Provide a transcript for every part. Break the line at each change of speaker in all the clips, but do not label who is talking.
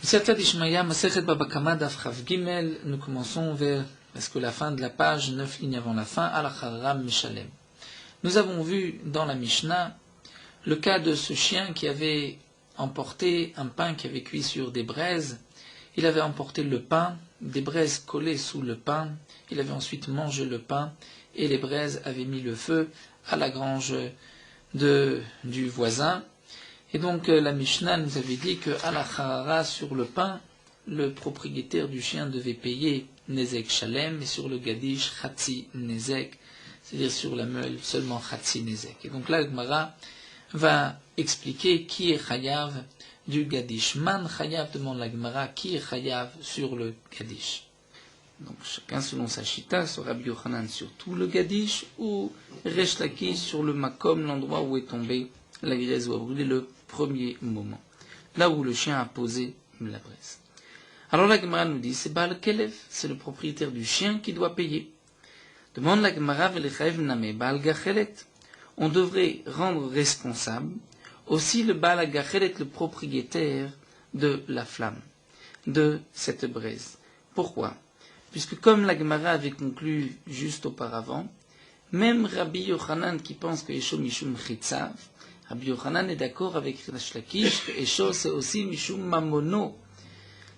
Siyata d'Ishmaïa, Masechet Baba Kama, Daf Chav Gimel, nous commençons vers presque la fin de la page, 9 lignes avant la fin, Al-Kharam Mishalem. Nous avons vu dans la Mishnah le cas de ce chien qui avait emporté un pain qui avait cuit sur des braises. Il avait emporté le pain, des braises collées sous le pain. Il avait ensuite mangé le pain et les braises avaient mis le feu à la grange du voisin. Et donc la Mishnah nous avait dit que à la Khara sur le pain, le propriétaire du chien devait payer Nezek Shalem et sur le Gadish Chatzi Nezek, c'est-à-dire sur la meule seulement Chatzi Nezek. Et donc là, le Gemara va expliquer qui est Chayav du Gadish. Man Chayav, demande la Gemara, qui est Chayav sur le Gadish. Donc chacun selon sa chita, soit Rabbi Yochanan sur tout le Gadish ou Resh Lakish sur le Makom, l'endroit où est tombée la graisse, où a brûlé le premier moment, là où le chien a posé la braise. Alors la Gemara nous dit, c'est Baal Kelev, c'est le propriétaire du chien qui doit payer. Demande la Gemara, Velechaev Name Baal Gachelet. On devrait rendre responsable aussi le Baal Gachelet, le propriétaire de la flamme, de cette braise. Pourquoi? Puisque comme la Gemara avait conclu juste auparavant, même Rabbi Yochanan qui pense que Esho Mishum Chitzav, Rabbi Yochanan est d'accord avec Resh Lakish que Esho c'est aussi Mishum Mamono,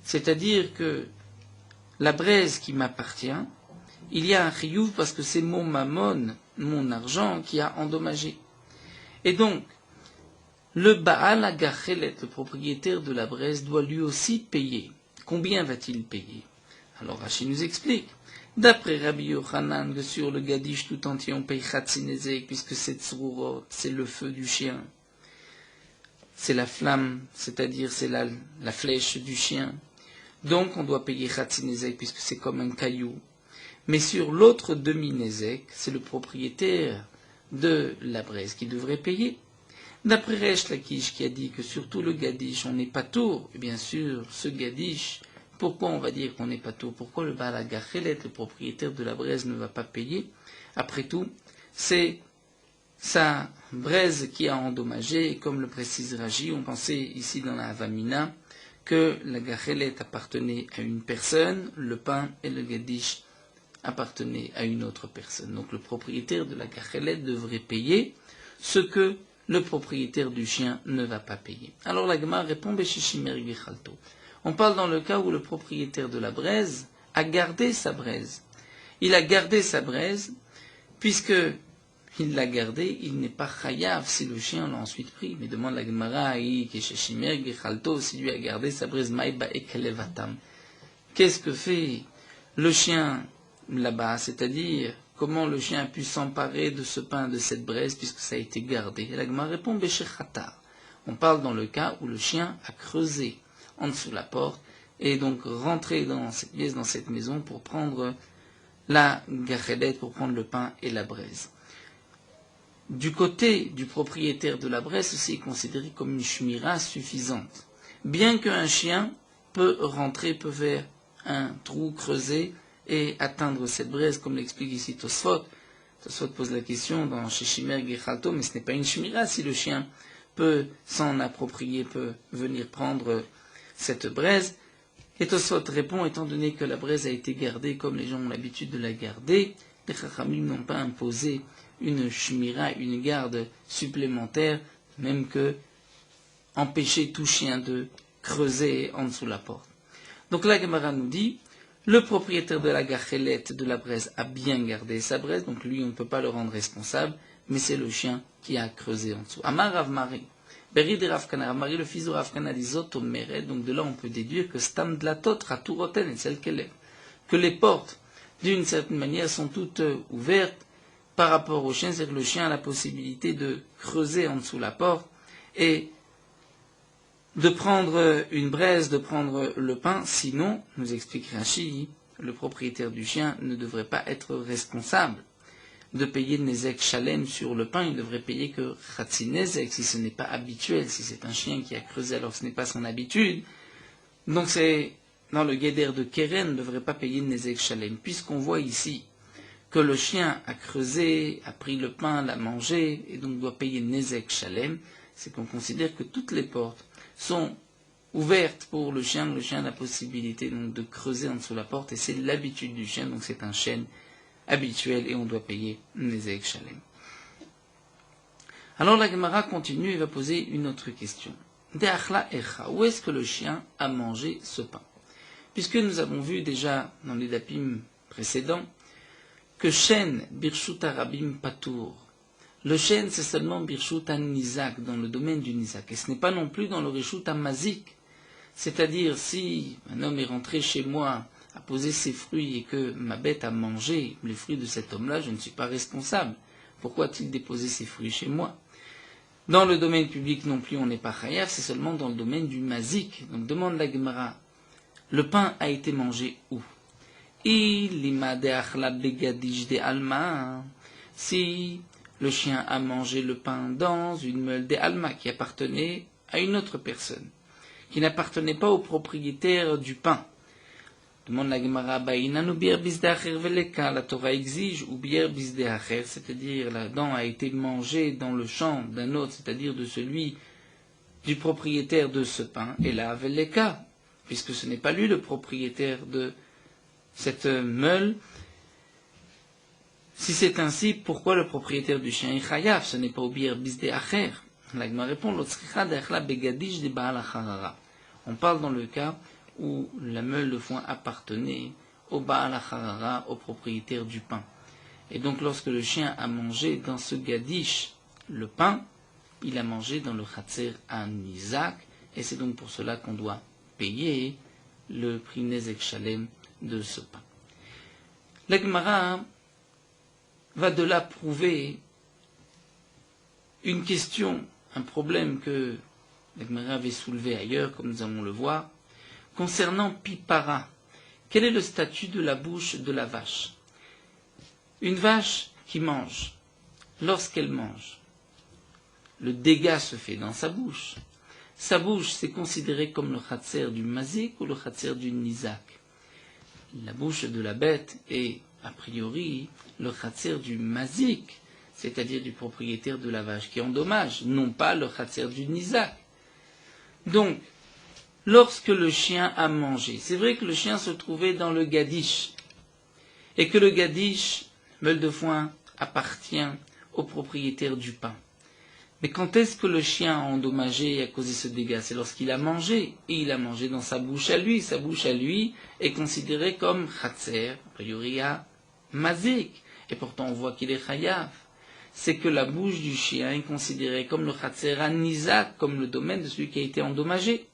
c'est-à-dire que la braise qui m'appartient, il y a un chiyuv parce que c'est mon mammon, mon argent qui a endommagé. Et donc, le Baal HaGachelet, le propriétaire de la braise, doit lui aussi payer. Combien va-t-il payer? Alors Rashi nous explique. D'après Rabbi Yochanan, que sur le Gadish tout entier on paye Chatzi Nezek, puisque c'est Tzrurot, c'est le feu du chien. C'est la flamme, c'est-à-dire c'est la flèche du chien. Donc on doit payer Chatzi Nezek, puisque c'est comme un caillou. Mais sur l'autre demi-Nezek, c'est le propriétaire de la braise qui devrait payer. D'après Resh Lakish qui a dit que sur tout le Gadish on n'est pas tour, et bien sûr ce Gadish, pourquoi on va dire qu'on n'est pas tout? Pourquoi le Baal HaGachelet, le propriétaire de la braise, ne va pas payer? Après tout, c'est sa braise qui a endommagé, et comme le précise Rashi, on pensait ici dans la Havamina que la Gachelet appartenait à une personne, le pain et le Gadish appartenaient à une autre personne. Donc le propriétaire de la Gachelet devrait payer ce que le propriétaire du chien ne va pas payer. Alors la Gemara répond Beshishimer Gechalto. On parle dans le cas où le propriétaire de la braise a gardé sa braise. Il a gardé sa braise, puisque il l'a gardée, il n'est pas chayav si le chien l'a ensuite pris. Mais demande la Gemara, si lui a gardé sa braise, qu'est-ce que fait le chien là-bas? C'est-à-dire, comment le chien a pu s'emparer de ce pain, de cette braise, puisque ça a été gardé? Et la Gemara répond, Beshechatar. On parle dans le cas où le chien a creusé en dessous de la porte, et donc rentrer dans cette pièce, dans cette maison, pour prendre la gachelet, pour prendre le pain et la braise. Du côté du propriétaire de la braise, ceci est considéré comme une shmira suffisante. Bien qu'un chien peut rentrer, peut faire un trou creusé et atteindre cette braise, comme l'explique ici Tosfot. Tosfot pose la question dans Sheshimer Gechalto, mais ce n'est pas une shmira si le chien peut s'en approprier, peut venir prendre cette braise. Et Tosfot répond, étant donné que la braise a été gardée comme les gens ont l'habitude de la garder, les Chachamim n'ont pas imposé une shmira, une garde supplémentaire, même que empêcher tout chien de creuser en dessous de la porte. Donc la Gemara nous dit, le propriétaire de la gachelet de la braise a bien gardé sa braise, donc lui on ne peut pas le rendre responsable, mais c'est le chien qui a creusé en dessous. Amar Rav Mari. Beri de Rav Kana, Rav Mari, le fils de Rav Kana, dit Zoto Meret, donc de là on peut déduire que Stam Dlatot, Raturoten, et celle qu'elle est, que les portes, d'une certaine manière, sont toutes ouvertes par rapport au chien, c'est-à-dire que le chien a la possibilité de creuser en dessous la porte et de prendre une braise, de prendre le pain, sinon, nous explique Rashi, le propriétaire du chien ne devrait pas être responsable de payer Nezek Shalem sur le pain, il devrait payer que Chatzi Nezek, si ce n'est pas habituel, si c'est un chien qui a creusé alors que ce n'est pas son habitude. Donc c'est, dans le Guéder de Keren, ne devrait pas payer Nezek Shalem, puisqu'on voit ici que le chien a creusé, a pris le pain, l'a mangé, et donc doit payer Nezek Shalem, c'est qu'on considère que toutes les portes sont ouverte pour le chien a la possibilité donc de creuser en dessous de la porte, et c'est l'habitude du chien, donc c'est un chêne habituel, et on doit payer Nezek Shalem. Alors la Gemara continue et va poser une autre question. De'achla echa, où est-ce que le chien a mangé ce pain? Puisque nous avons vu déjà dans les dapim précédents que chêne birshut arabim patour. Le chêne, c'est seulement birshut nizak, dans le domaine du nizak, et ce n'est pas non plus dans le reshut mazik. C'est-à-dire, si un homme est rentré chez moi, a posé ses fruits et que ma bête a mangé les fruits de cet homme-là, je ne suis pas responsable. Pourquoi a-t-il déposé ses fruits chez moi? Dans le domaine public non plus, on n'est pas chayav, c'est seulement dans le domaine du mazik. Donc demande la Gemara, le pain a été mangé où? Si le chien a mangé le pain dans une meule de alma qui appartenait à une autre personne, qui n'appartenait pas au propriétaire du pain. Demande la Gemara, la Torah exige, ou bier bisdeacher, c'est-à-dire la dent a été mangée dans le champ d'un autre, c'est-à-dire de celui du propriétaire de ce pain, et là, veleka, puisque ce n'est pas lui le propriétaire de cette meule. Si c'est ainsi, pourquoi le propriétaire du chien est chayav? Ce n'est pas au bier bisdeacher. La Gemara répond, on parle dans le cas où la meule de foin appartenait au Baal HaCharara, au propriétaire du pain. Et donc lorsque le chien a mangé dans ce gadish le pain, il a mangé dans le Chatzer Nizak, et c'est donc pour cela qu'on doit payer le prix Nezek Shalem de ce pain. La Gemara va de là prouver une question, un problème que la Gemara avait soulevé ailleurs, comme nous allons le voir, concernant Pipara. Quel est le statut de la bouche de la vache? Une vache qui mange, lorsqu'elle mange, le dégât se fait dans sa bouche. Sa bouche, c'est considéré comme le Chatzer du Mazik ou le Chatzer du Nizak. La bouche de la bête est, a priori, le Chatzer du Mazik, c'est-à-dire du propriétaire de la vache qui endommage, non pas le Chatzer du Nizak. Donc, lorsque le chien a mangé, c'est vrai que le chien se trouvait dans le gadish, et que le gadish, meule de foin, appartient au propriétaire du pain. Mais quand est-ce que le chien a endommagé et a causé ce dégât? C'est lorsqu'il a mangé, et il a mangé dans sa bouche à lui. Sa bouche à lui est considérée comme chatzer, a priori à mazik, et pourtant on voit qu'il est chayav. C'est que la bouche du chien est considérée comme le chatzer à nizak, comme le domaine de celui qui a été endommagé.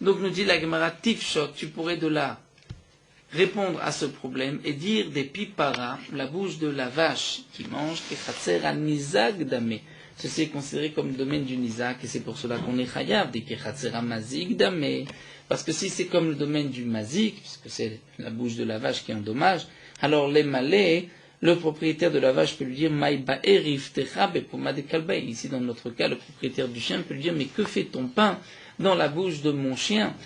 Donc nous dit la Gemara Tifshot, tu pourrais de là répondre à ce problème et dire des pipara, la bouche de la vache qui mange, qui est chatzer à nizak damé. Ceci est considéré comme le domaine du nizak, et c'est pour cela qu'on est chayav, des kechatzer à mazik damé. Parce que si c'est comme le domaine du mazik, puisque c'est la bouche de la vache qui endommage, alors les malais, le propriétaire de la vache peut lui dire maïba erif techa bepoma de kalbei. Ici dans notre cas, le propriétaire du chien peut lui dire mais que fait ton pain dans la bouche de mon chien?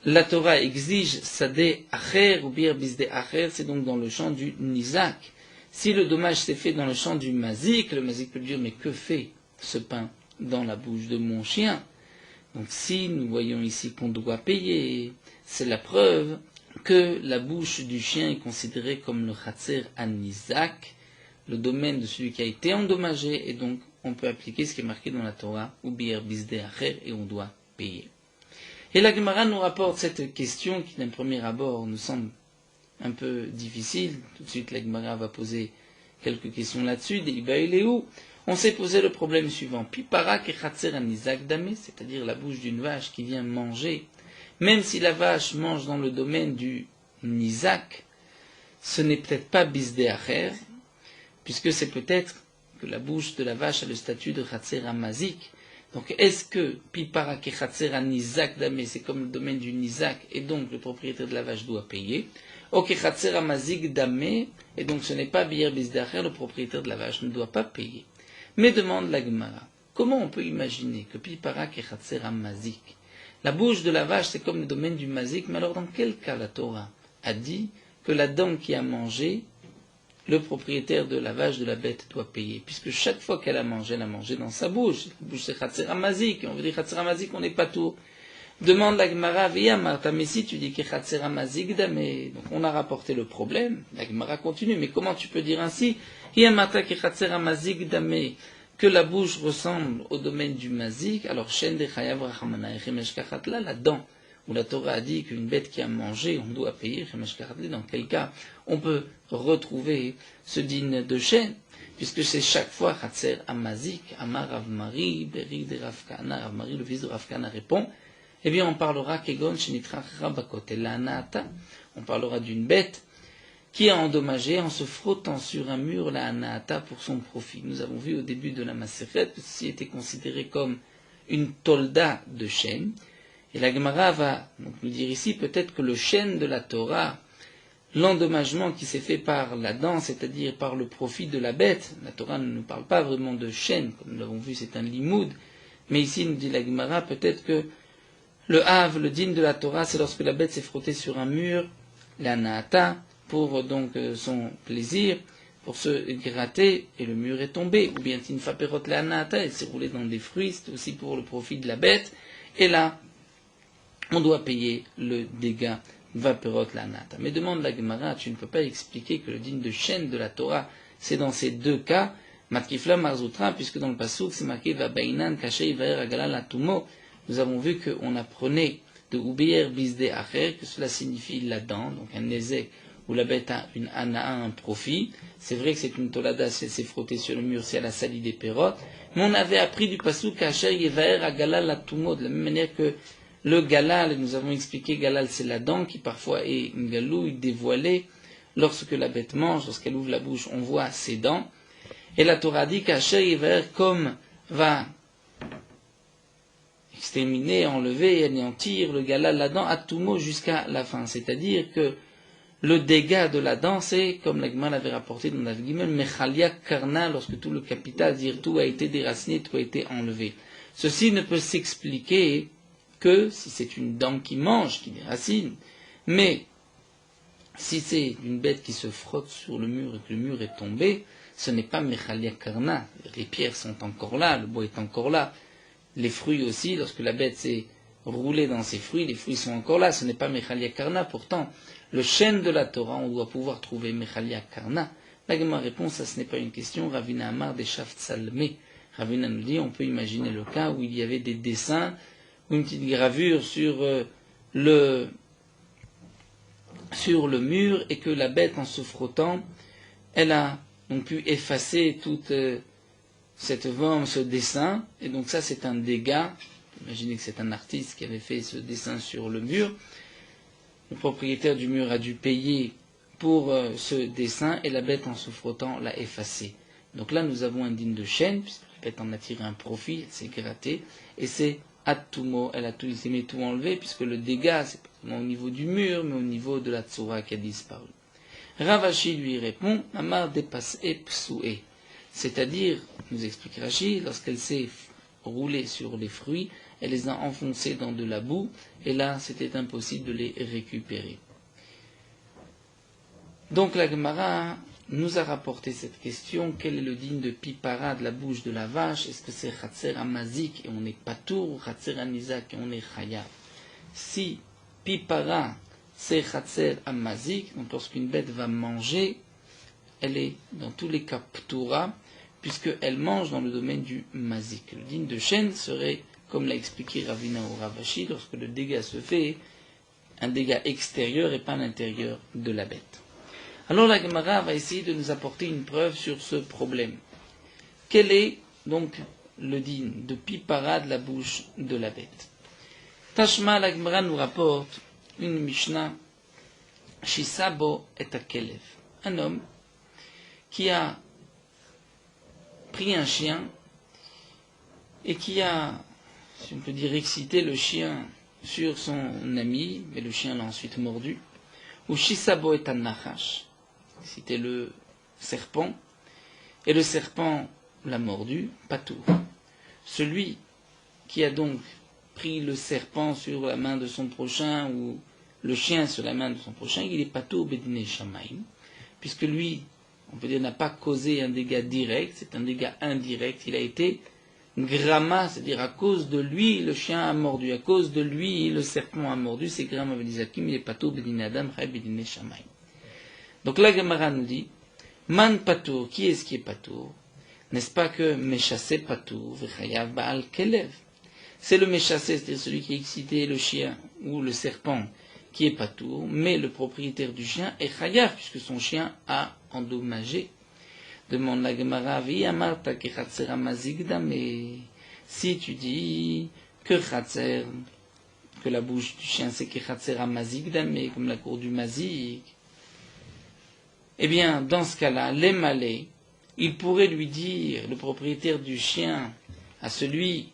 La Torah exige sadeh acher ou bir bisde acher, c'est donc dans le champ du nizak. Si le dommage s'est fait dans le champ du mazik, le mazik peut dire mais que fait ce pain dans la bouche de mon chien? Donc si nous voyons ici qu'on doit payer, c'est la preuve que la bouche du chien est considérée comme le chatzer an-nizak, le domaine de celui qui a été endommagé, et donc on peut appliquer ce qui est marqué dans la Torah, ou bir bisde acher, et on doit payer. Et la Gemara nous rapporte cette question qui d'un premier abord nous semble un peu difficile. Tout de suite la Gemara va poser quelques questions là-dessus. On s'est posé le problème suivant. Pipara ke chatzer an-nizak damé, c'est-à-dire la bouche d'une vache qui vient manger. Même si la vache mange dans le domaine du nizak, ce n'est peut-être pas bisde acher, puisque c'est peut-être que la bouche de la vache a le statut de chatzer amazik. Donc est-ce que pipara ke chatzer an-nizak damé, c'est comme le domaine du nizak, et donc le propriétaire de la vache doit payer? Ok, chatzer amazik damé, et donc ce n'est pas bier bisde acher, le propriétaire de la vache ne doit pas payer. Mais demande la Gemara, comment on peut imaginer que pipara ke chatzer amazik, la bouche de la vache, c'est comme le domaine du mazik, mais alors dans quel cas la Torah a dit que la dent qui a mangé, le propriétaire de la vache, de la bête, doit payer? Puisque chaque fois qu'elle a mangé, elle a mangé dans sa bouche. La bouche, c'est chatzer amazik, et on veut dire chatzer amazik, on n'est pas tout. Demande la Gemara, Via Marta, mais si tu dis que Chatzera Mazigda, mais donc on a rapporté le problème, la Gemara continue, mais comment tu peux dire ainsi, Via Marta que Chatzera Mazigda, mais que la bouche ressemble au domaine du Mazik, alors Shen de Chayav Rachamana et Chemesh Kachatla, la dent, où la Torah a dit qu'une bête qui a mangé, on doit payer, Chemesh Kachatla, dans quel cas on peut retrouver ce digne de Shen, puisque c'est chaque fois Chatzer Amazik, Amar Rav Mari, Beri de Rav Kana, Rav Mari, le fils de Rav Kana répond, eh bien, on parlera Kegon Shenitra Rabakot et Lanaata. On parlera d'une bête qui a endommagé en se frottant sur un mur la Anaata pour son profit. Nous avons vu au début de la Maseret que ceci était considéré comme une tolda de chêne. Et la Gemara va donc nous dire ici peut-être que le chêne de la Torah, l'endommagement qui s'est fait par la dent, c'est-à-dire par le profit de la bête, la Torah ne nous parle pas vraiment de chêne, comme nous l'avons vu, c'est un limoud. Mais ici, nous dit la Gemara, peut-être que le Hav, le din de la Torah, c'est lorsque la bête s'est frottée sur un mur, la Naata, pour donc son plaisir, pour se gratter, et le mur est tombé. Ou bien Tinfa Perot la Naata, elle s'est roulée dans des fruits, c'est aussi pour le profit de la bête. Et là, on doit payer le dégât Vaperot la Naata. Mais demande la Gemara, tu ne peux pas expliquer que le din de chêne de la Torah, c'est dans ces deux cas, Matkifla Marzoutra, puisque dans le Passouk, c'est marqué Vabainan Kashei Vaer Agala Latumo. Nous avons vu qu'on apprenait de Oubeyer Bisde Acher, que cela signifie la dent, donc un nézek, où la bête a un profit. C'est vrai que c'est une tolada, si elle s'est frottée sur le mur, si elle a sali des pérotes. Mais on avait appris du Passouk Kacher Yevaer Agala Latumo, de la même manière que le galal, nous avons expliqué, galal c'est la dent qui parfois est une galouille dévoilée. Lorsque la bête mange, lorsqu'elle ouvre la bouche, on voit ses dents. Et la Torah dit Kacher Yevaer, comme va exterminer, enlever et anéantir le galal, la dent, à tout mot jusqu'à la fin. C'est-à-dire que le dégât de la dent, c'est, comme l'Agma l'avait rapporté dans la Gimel, Mechalia Karna, lorsque tout le capital, c'est-à-dire tout a été déraciné, tout a été enlevé. Ceci ne peut s'expliquer que si c'est une dent qui mange, qui déracine, mais si c'est une bête qui se frotte sur le mur et que le mur est tombé, ce n'est pas Mechalia Karna. Les pierres sont encore là, le bois est encore là. Les fruits aussi, lorsque la bête s'est roulée dans ses fruits, les fruits sont encore là, ce n'est pas Mechalia Karna, pourtant, le chêne de la Torah, on doit pouvoir trouver Mechalia Karna. La Gemara répond, ça ce n'est pas une question, Ravina Amar des Shaft Salmé. Ravina nous dit, on peut imaginer le cas où il y avait des dessins, ou une petite gravure sur le mur, et que la bête, en se frottant, elle a donc pu effacer toute cette forme, ce dessin, et donc ça c'est un dégât. Imaginez que c'est un artiste qui avait fait ce dessin sur le mur. Le propriétaire du mur a dû payer pour ce dessin, et la bête en se frottant l'a effacé. Donc là nous avons un digne de chêne, puisque la bête en a tiré un profit, elle s'est grattée, et c'est Attumo, elle a tout enlevé, puisque le dégât c'est pas seulement au niveau du mur, mais au niveau de la tsura qui a disparu. Ravashi lui répond, Amar dépasse psoué. C'est-à-dire, nous explique Rashi, lorsqu'elle s'est roulée sur les fruits, elle les a enfoncés dans de la boue, et là, c'était impossible de les récupérer. Donc la Gemara nous a rapporté cette question, quel est le digne de Pipara de la bouche de la vache? Est-ce que c'est Chatzer Amazik et on est Patour, ou Chatzer Anizak et on est Chayav? Si Pipara, c'est Chatzer Amazik, donc lorsqu'une bête va manger, elle est dans tous les cas Ptoura, puisqu'elle mange dans le domaine du Mazik. Le digne de chêne serait, comme l'a expliqué Ravina ou Ravashi, lorsque le dégât se fait, un dégât extérieur et pas à l'intérieur de la bête. Alors la Gemara va essayer de nous apporter une preuve sur ce problème. Quel est donc le digne de Pipara de la bouche de la bête? Tashma, la Gemara nous rapporte une Mishnah, Shisabo et Akelev, un homme qui a pris un chien et qui a, si on peut dire, excité le chien sur son ami, mais le chien l'a ensuite mordu. Ou Shisabo et Nachash, c'était le serpent, et le serpent l'a mordu, Patour. Celui qui a donc pris le serpent sur la main de son prochain, ou le chien sur la main de son prochain, il est Patour Bedine Shamaim, puisque lui, on peut dire, n'a pas causé un dégât direct, c'est un dégât indirect, il a été Grama, c'est-à-dire à cause de lui, le chien a mordu, à cause de lui, le serpent a mordu, c'est Grama Benizakim, il est Patour Bedin Adam, Chay Bedin Shamayim. Donc la Gemara nous dit, Man Patour, qui est-ce qui est Patour? N'est-ce pas que Meshassé Patour, Vechayav Baal Kelev? C'est le Meshassé, c'est-à-dire celui qui a excité le chien ou le serpent, qui est Patour, mais le propriétaire du chien est Chayav, puisque son chien a endommagé. Demande la Gemara, Amarta ke Chatzera Mazigda, mais si tu dis que Chatzer, que la bouche du chien c'est que Chatzera Mazigda, mais comme la cour du Mazig, eh bien, dans ce cas-là, les malais, il pourrait lui dire, le propriétaire du chien, à celui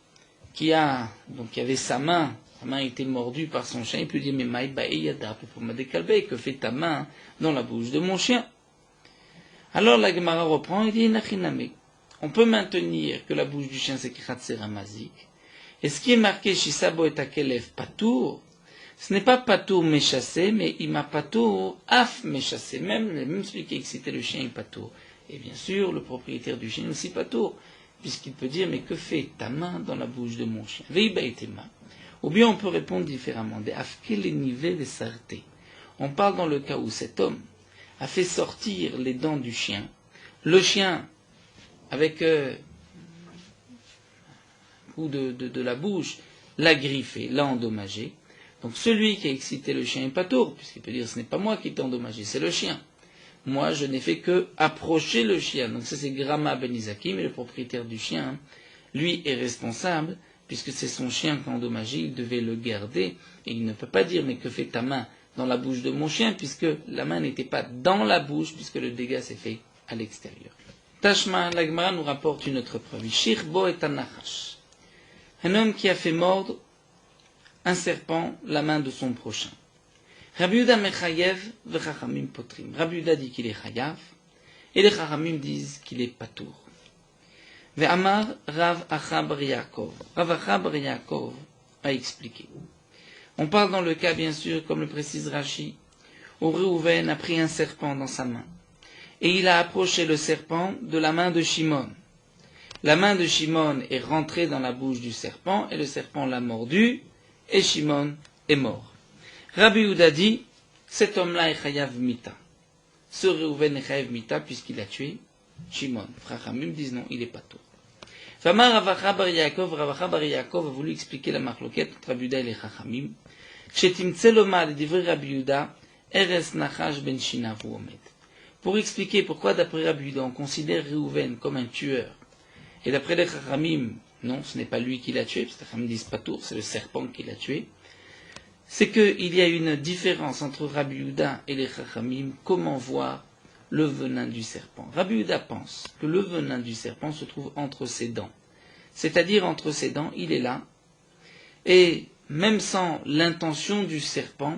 qui avait sa main était mordue par son chien, il peut dire, mais Maïbaïyada, que fait ta main dans la bouche de mon chien? Alors la Gemara reprend et dit, Nachiname. On peut maintenir que la bouche du chien c'est Kiratsera Mazik. Et ce qui est marqué Shisabo et Akelev Patour, ce n'est pas Patour méchassé, mais Ima Patour Af méchassé. Même celui qui a excité le chien est Patour. Et bien sûr, le propriétaire du chien aussi Patour, puisqu'il peut dire, mais que fait ta main dans la bouche de mon chien? Veiba et ma. Ou bien on peut répondre différemment. Des Afkelenive des Sarté. On parle dans le cas où cet homme a fait sortir les dents du chien. Le chien, avec un coup de la bouche, l'a griffé, l'a endommagé. Donc celui qui a excité le chien est Patour, puisqu'il peut dire ce n'est pas moi qui t'ai endommagé, c'est le chien. Moi, je n'ai fait que approcher le chien. Donc ça c'est Grama Benizakim, mais le propriétaire du chien, lui est responsable, puisque c'est son chien qui a endommagé, il devait le garder, et il ne peut pas dire mais que fait ta main dans la bouche de mon chien, puisque la main n'était pas dans la bouche, puisque le dégât s'est fait à l'extérieur. Tashma, la Gemara nous rapporte une autre preuve. Shirbo et Anachash. Un homme qui a fait mordre un serpent la main de son prochain. Rabbi Yehuda mechayev v'chachamim potrim. Rabbi Yehuda dit qu'il est chayav, et les chachamim disent qu'il est patour. Ve'amar Rav Acha bar Yaakov. Rav Acha bar Yaakov a expliqué. On parle dans le cas, bien sûr, comme le précise Rashi, où Réhouven a pris un serpent dans sa main. Et il a approché le serpent de la main de Shimon. La main de Shimon est rentrée dans la bouche du serpent, et le serpent l'a mordu, et Shimon est mort. Rabbi Yehuda dit, cet homme-là est chayav mita. Ce Réhouven est chayav mita, puisqu'il a tué Shimon. Frachamim disent non, il n'est pas tout. Famar Rav Acha bar Yaakov a voulu expliquer la marloquette entre Rabbi Yehuda et les Chachamim. Pour expliquer pourquoi d'après Rabbi Yehuda on considère Réhouven comme un tueur, et d'après les Chachamim, non, ce n'est pas lui qui l'a tué, parce que les Chachamim disent pas tour, c'est le serpent qui l'a tué, c'est qu'il y a une différence entre Rabbi Yehuda et les Chachamim, comment voir le venin du serpent. Rabbi Yehuda pense que le venin du serpent se trouve entre ses dents. C'est-à-dire entre ses dents, il est là, et même sans l'intention du serpent,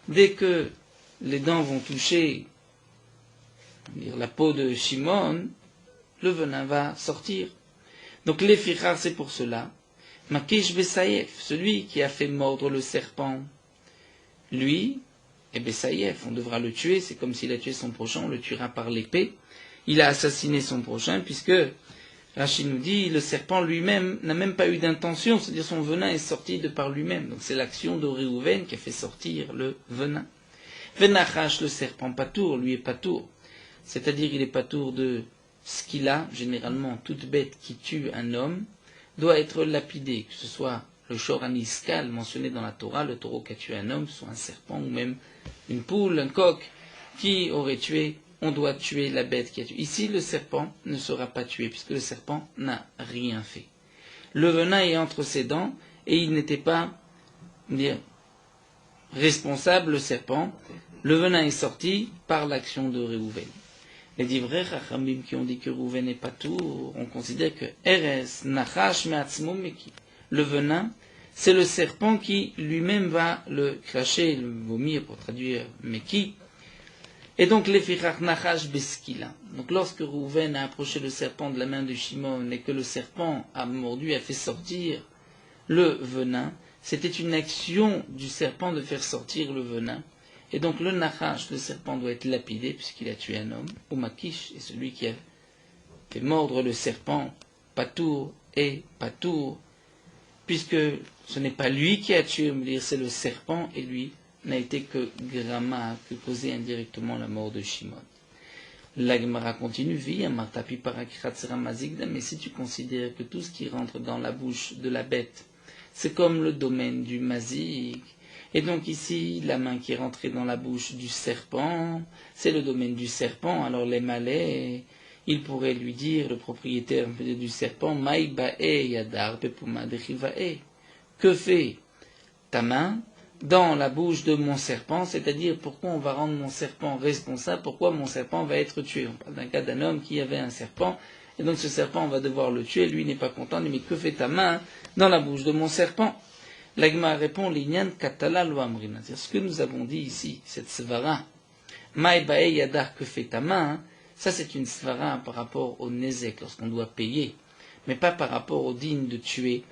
dès que les dents vont toucher la peau de Shimon, le venin va sortir. Donc les fichar, c'est pour cela. Makish Bessaïef, celui qui a fait mordre le serpent, lui, et Bessaïef, on devra le tuer, c'est comme s'il a tué son prochain, on le tuera par l'épée. Il a assassiné son prochain, puisque Rachid nous dit, le serpent lui-même n'a même pas eu d'intention, c'est-à-dire son venin est sorti de par lui-même. Donc c'est l'action de Réhouven qui a fait sortir le venin. Venachash, le serpent patour, lui est patour. C'est-à-dire il est patour de ce qu'il a, généralement toute bête qui tue un homme, doit être lapidée, que ce soit le shor aniskal mentionné dans la Torah, le taureau qui a tué un homme, soit un serpent ou même une poule, un coq qui aurait tué, on doit tuer la bête qui a tué. Ici, le serpent ne sera pas tué, puisque le serpent n'a rien fait. Le venin est entre ses dents, et il n'était pas responsable, le serpent. Le venin est sorti par l'action de Réhouven. Les divrei Chachamim qui ont dit que Réhouven n'est pas tout, on considère que Eres, Nachash, Me'atzmo, Meki. Le venin, c'est le serpent qui lui-même va le cracher, le vomir pour traduire Meki. Et donc, l'Efichach Nachash Beskila. Donc, lorsque Réhouven a approché le serpent de la main de Shimon et que le serpent a mordu, a fait sortir le venin, c'était une action du serpent de faire sortir le venin. Et donc, le Nachash, le serpent, doit être lapidé puisqu'il a tué un homme. Ou Makish, et celui qui a fait mordre le serpent, Patour, est patour, puisque ce n'est pas lui qui a tué, c'est le serpent, et lui n'a été que grama, que causé indirectement la mort de Shimon. La Gemara continue, mais si tu considères que tout ce qui rentre dans la bouche de la bête, c'est comme le domaine du mazik, et donc ici, la main qui est rentrée dans la bouche du serpent, c'est le domaine du serpent, alors les malais, il pourrait lui dire, le propriétaire du serpent, que fait ta main dans la bouche de mon serpent, c'est-à-dire pourquoi on va rendre mon serpent responsable, pourquoi mon serpent va être tué. On parle d'un cas d'un homme qui avait un serpent, et donc ce serpent, on va devoir le tuer, lui n'est pas content, mais que fait ta main dans la bouche de mon serpent? L'Agma répond, l'Inyan katala lo amrina. C'est ce que nous avons dit ici, cette svara, maïbae yadar, que fait ta main, ça c'est une svara par rapport au nezek, lorsqu'on doit payer, mais pas par rapport au digne de tuer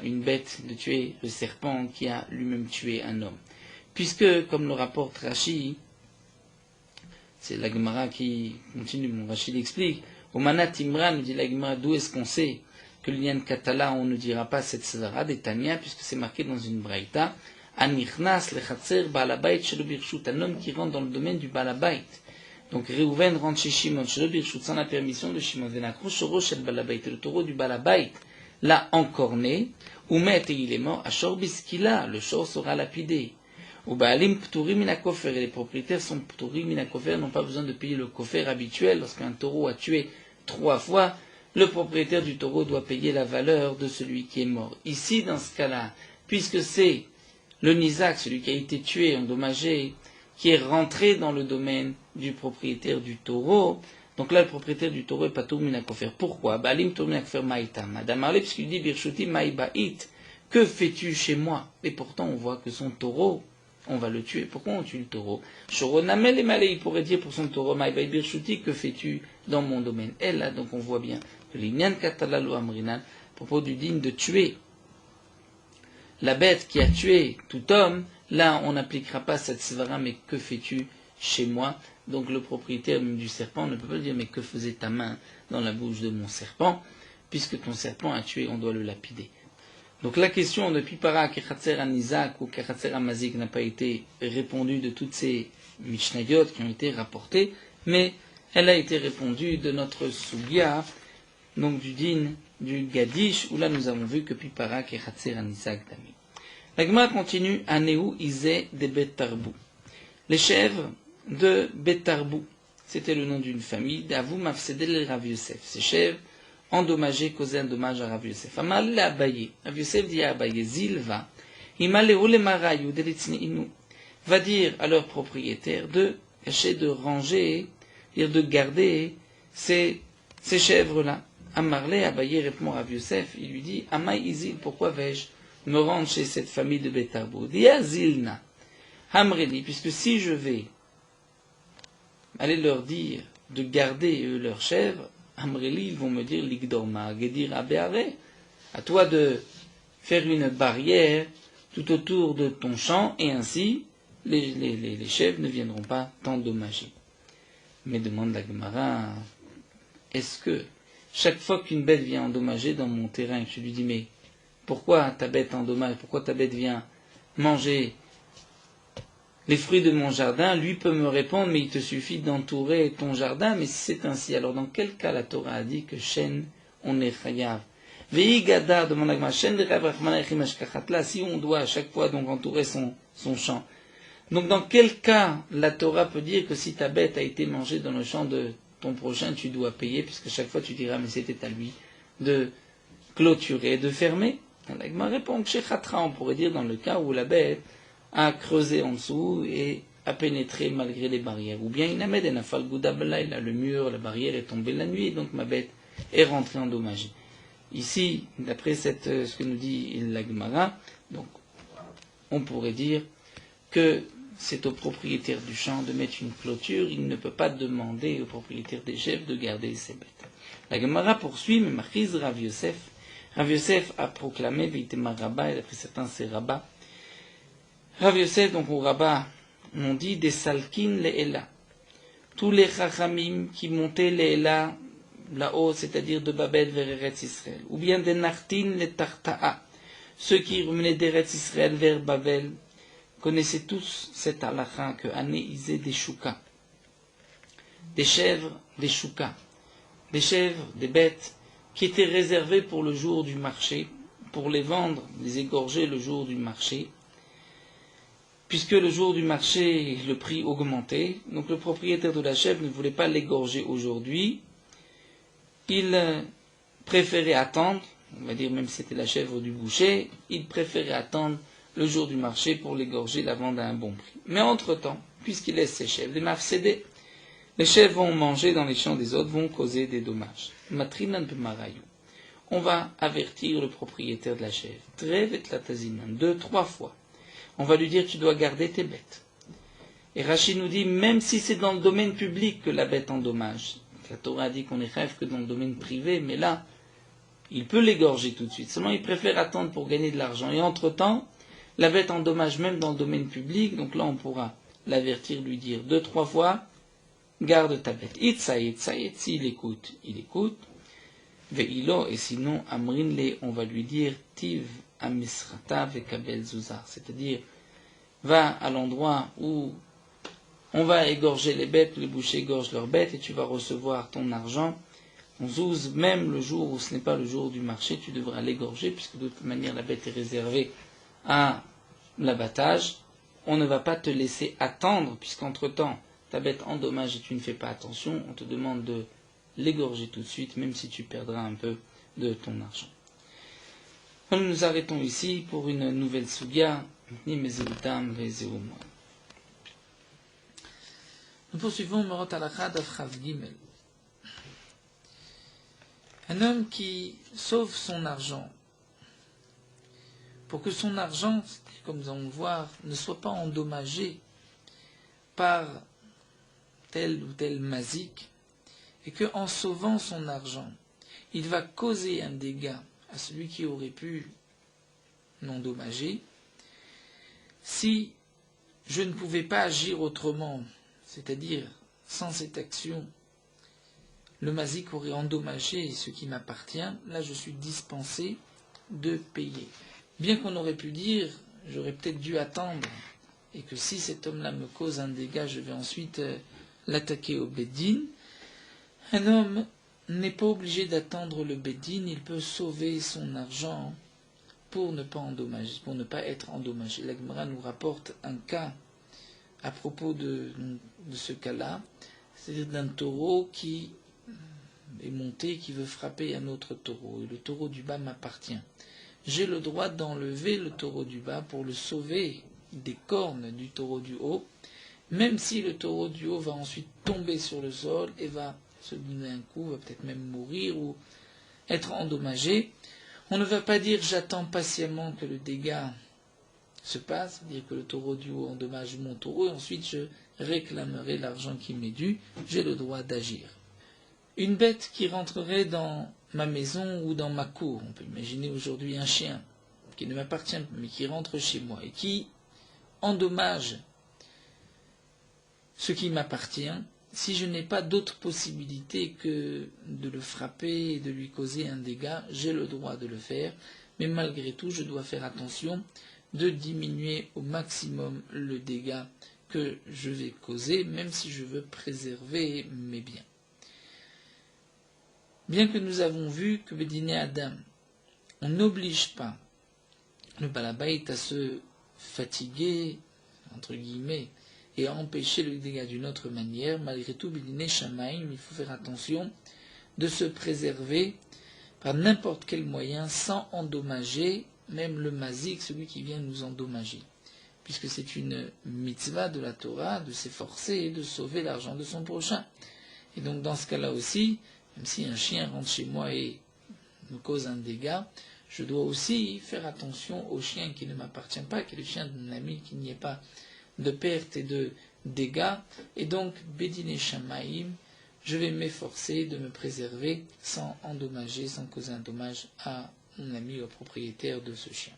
une bête, de tuer le serpent qui a lui-même tué un homme. Puisque, comme le rapporte Rashi, c'est la Gemara qui continue, mon Rashi l'explique, au Manat Imran, nous dit la Gemara, d'où est-ce qu'on sait que l'Inyan Katala, on ne dira pas cette Svara des Tania, puisque c'est marqué dans une Braïta, Anichnas lechatzer balabait shelo birshut, un homme qui rentre dans le domaine du balabait. Donc Reuven rentre chez Shimon, shelo birshut, sans la permission de Shimon, venakro shoro shel balabait, le taureau du balabait l'a encorné, ou met et il est mort, ashor biskila, le shor sera lapidé. Ou baalim pturim min hakofer, et les propriétaires sont pturim min hakofer, n'ont pas besoin de payer le kofer habituel. Lorsqu'un taureau a tué 3 fois, le propriétaire du taureau doit payer la valeur de celui qui est mort. Ici, dans ce cas-là, puisque c'est le nizak, celui qui a été tué, endommagé, qui est rentré dans le domaine du propriétaire du taureau, donc là, le propriétaire du taureau est pas tour minakofer. Pourquoi? Balim tour minakofer maïta. Madame Arlé, puisqu'il dit birshuti maïbaït. Que fais-tu chez moi? Et pourtant, on voit que son taureau, on va le tuer. Pourquoi on tue le taureau? Shoronamel et malé, il pourrait dire pour son taureau maïbaït birshuti, que fais-tu dans mon domaine? Et là, donc on voit bien que l'Inyan Katalalo Amrinan, à propos du digne de tuer la bête qui a tué tout homme, là, on n'appliquera pas cette svara, mais que fais-tu chez moi? Donc le propriétaire même du serpent ne peut pas dire, mais que faisait ta main dans la bouche de mon serpent? Puisque ton serpent a tué, on doit le lapider. Donc la question de Pipara, Kechatzer Anizak ou Kechatzer Amazik n'a pas été répondue de toutes ces Mishnayot qui ont été rapportées, mais elle a été répondue de notre Sugya, donc du din, du Gadish, où là nous avons vu que Pipara, Kechatzer Anizak Dami. La Gemara continue, Aneu Izé de Betarbou. Les chèvres de Betarbou, c'était le nom d'une famille, d'Avou Mafsedel Rav Yosef. Ces chèvres endommagés causaient un dommage à Rav Yosef. Amal le Abaye, Rav Yosef dit à Abaye, Zilva, Imaleu le Marayu Delitzne Inu, va dire à leur propriétaire de cacher, de ranger, de garder ces chèvres-là. Amarle, Abaye répond à Rav Yosef, il lui dit, Amay Izil, pourquoi vais-je me rendre chez cette famille de Betarbou? Dia Zilna, Hamreli, puisque si je vais aller leur dire de garder leurs chèvres, Amreli, ils vont me dire Ligdorma, Gedir Abeare, à toi de faire une barrière tout autour de ton champ, et ainsi les chèvres ne viendront pas t'endommager. Mais demande la Gemara, est-ce que chaque fois qu'une bête vient endommager dans mon terrain, je lui dis, mais pourquoi ta bête endommage, pourquoi ta bête vient manger les fruits de mon jardin, lui peut me répondre, mais il te suffit d'entourer ton jardin, mais si c'est ainsi, alors dans quel cas la Torah a dit que Shen, on est chayav? Ve'i gadar, demande la Gemara, Shen de Rav Rachmana echim ashkachatla, si on doit à chaque fois donc entourer son champ. Donc dans quel cas la Torah peut dire que si ta bête a été mangée dans le champ de ton prochain, tu dois payer, puisque chaque fois tu diras, mais c'était à lui de clôturer, de fermer? La Gemara répond que chez Chatra, on pourrait dire dans le cas où la bête a creusé en dessous et a pénétré malgré les barrières. Ou bien Inamed en afal goudablaï, là le mur, la barrière est tombée la nuit, et donc ma bête est rentrée endommagée. Ici, d'après ce que nous dit la Gemara, donc on pourrait dire que c'est au propriétaire du champ de mettre une clôture, il ne peut pas demander au propriétaire des chefs de garder ses bêtes. La Gemara poursuit, mais Machiz Rav Yosef. Rav Yosef a proclamé, Veitemar Rabba, et d'après certains c'est Rabba. Rav Yosef, donc au Rabbah, on dit des salkin les Ela. Tous les chachamim qui montaient les Ela là-haut, c'est-à-dire de Babel vers Eretz Israël, ou bien des Nartin les Tarta'a, ceux qui revenaient d'Eretz Israël vers Babel, connaissaient tous cette halakha que Anéisé des Chouka, des chèvres, des Chouka, des chèvres, des bêtes, qui étaient réservées pour le jour du marché, pour les vendre, les égorger le jour du marché, puisque le jour du marché, le prix augmentait, donc le propriétaire de la chèvre ne voulait pas l'égorger aujourd'hui, il préférait attendre, on va dire même si c'était la chèvre du boucher, il préférait attendre le jour du marché pour l'égorger, la vendre à un bon prix. Mais entre-temps, puisqu'il laisse ses chèvres, les mafsédés, les chèvres vont manger dans les champs des autres, vont causer des dommages. Matrinan b'marayou. On va avertir le propriétaire de la chèvre. Trevet la tazinan, 2-3 fois. On va lui dire tu dois garder tes bêtes. Et Rachid nous dit même si c'est dans le domaine public que la bête endommage. La Torah dit qu'on est rêve que dans le domaine privé, mais là, il peut l'égorger tout de suite. Seulement, il préfère attendre pour gagner de l'argent. Et entre-temps, la bête endommage même dans le domaine public. Donc là, on pourra l'avertir, lui dire 2-3 fois, garde ta bête. Itzaït, s'il écoute, il écoute. Ve'ilo, et sinon, amrinle, on va lui dire, tiv amisrata vekabel zuzar. C'est-à-dire, va à l'endroit où on va égorger les bêtes, les bouchers égorgent leurs bêtes, et tu vas recevoir ton argent. On zouz, même le jour où ce n'est pas le jour du marché, tu devras l'égorger, puisque de toute manière la bête est réservée à l'abattage. On ne va pas te laisser attendre, puisqu'entre-temps, ta bête endommage et tu ne fais pas attention, on te demande de l'égorger tout de suite, même si tu perdras un peu de ton argent. Nous nous arrêtons ici pour une nouvelle sugya, ni mezeutam vezeumon. Nous poursuivons Morot Halakha Daf Chav Gimel. Un homme qui sauve son argent, pour que son argent, comme nous allons le voir, ne soit pas endommagé par tel ou tel mazik, et qu'en sauvant son argent, il va causer un dégât à celui qui aurait pu l'endommager. Si je ne pouvais pas agir autrement, c'est-à-dire sans cette action, le mazik aurait endommagé ce qui m'appartient, là je suis dispensé de payer. Bien qu'on aurait pu dire, j'aurais peut-être dû attendre, et que si cet homme-là me cause un dégât, je vais ensuite l'attaquer au Beddin. Un homme n'est pas obligé d'attendre le Beddin, il peut sauver son argent pour ne pas endommager, pour ne pas être endommagé. La Gemara nous rapporte un cas à propos de ce cas-là, c'est-à-dire d'un taureau qui est monté, qui veut frapper un autre taureau, et le taureau du bas m'appartient. J'ai le droit d'enlever le taureau du bas pour le sauver des cornes du taureau du haut, même si le taureau du haut va ensuite tomber sur le sol et va se donner un coup, va peut-être même mourir ou être endommagé. On ne va pas dire j'attends patiemment que le dégât se passe, c'est-à-dire que le taureau du haut endommage mon taureau, et ensuite je réclamerai l'argent qui m'est dû, j'ai le droit d'agir. Une bête qui rentrerait dans ma maison ou dans ma cour, on peut imaginer aujourd'hui un chien qui ne m'appartient pas, mais qui rentre chez moi et qui endommage ce qui m'appartient, si je n'ai pas d'autre possibilité que de le frapper et de lui causer un dégât, j'ai le droit de le faire, mais malgré tout, je dois faire attention de diminuer au maximum le dégât que je vais causer, même si je veux préserver mes biens. Bien que nous avons vu que Bédiné Adam, on n'oblige pas le balabait à se fatiguer, entre guillemets, et à empêcher le dégât d'une autre manière, malgré tout, Bédiné Shamaïm, il faut faire attention de se préserver par n'importe quel moyen sans endommager même le mazik, celui qui vient nous endommager. Puisque c'est une mitzvah de la Torah de s'efforcer et de sauver l'argent de son prochain. Et donc dans ce cas-là aussi, même si un chien rentre chez moi et me cause un dégât, je dois aussi faire attention au chien qui ne m'appartient pas, qui est le chien de mon ami, qu'il n'y ait pas de perte et de dégâts. Et donc, Bédiné Shamaïm, je vais m'efforcer de me préserver sans endommager, sans causer un dommage à mon ami, au propriétaire de ce chien.